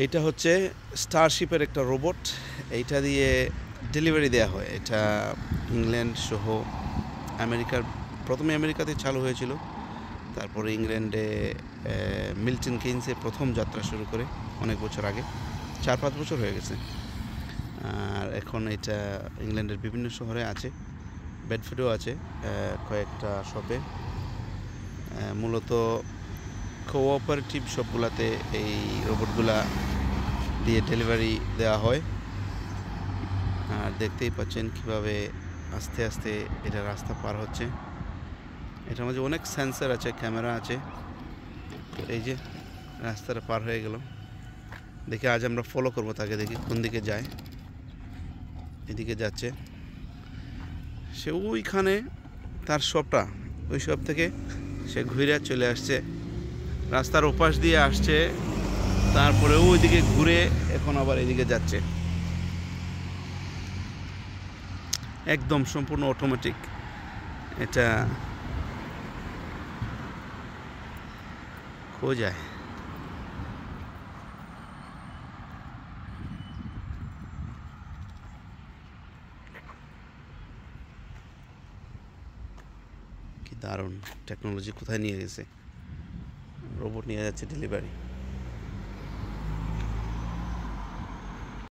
এইটা হচ্ছে স্টারশিপের একটা রোবট। এইটা দিয়ে ডেলিভারি দেওয়া হয়। এটা ইংল্যান্ড সহ আমেরিকার, প্রথমে আমেরিকাতে চালু হয়েছিল, তারপরে ইংল্যান্ডে মিল্টন কেইনসে প্রথম যাত্রা শুরু করে অনেক বছর আগে, 4-5 বছর হয়ে গেছে। আর এখন এটা ইংল্যান্ডের বিভিন্ন শহরে আছে, বেডফোর্ডেও আছে কয়েকটা শপে। মূলত কোঅপারেটিভ শপগুলোতে এই রোবটগুলা দিয়ে ডেলিভারি দেওয়া হয়। আর দেখতেই পাচ্ছেন কিভাবে আস্তে আস্তে এটা রাস্তা পার হচ্ছে। এটার মধ্যে অনেক সেন্সর আছে, ক্যামেরা আছে। তো এই যে রাস্তাটা পার হয়ে গেল, দেখে আজ আমরা ফলো করব তাকে, দেখি কোন দিকে যায়। এদিকে যাচ্ছে সে, ওইখানে তার শপটা, ওই শপ থেকে সে ঘুরে চলে আসছে, রাস্তার ওপাশ দিয়ে আসছে, তারপরে ওইদিকে ঘুরে এখন আবার এদিকে যাচ্ছে। একদম সম্পূর্ণ অটোমেটিক। এটা যায়। কি দারুণ টেকনোলজি, কোথায় নিয়ে গেছে! রোবট নিয়ে যাচ্ছে ডেলিভারি।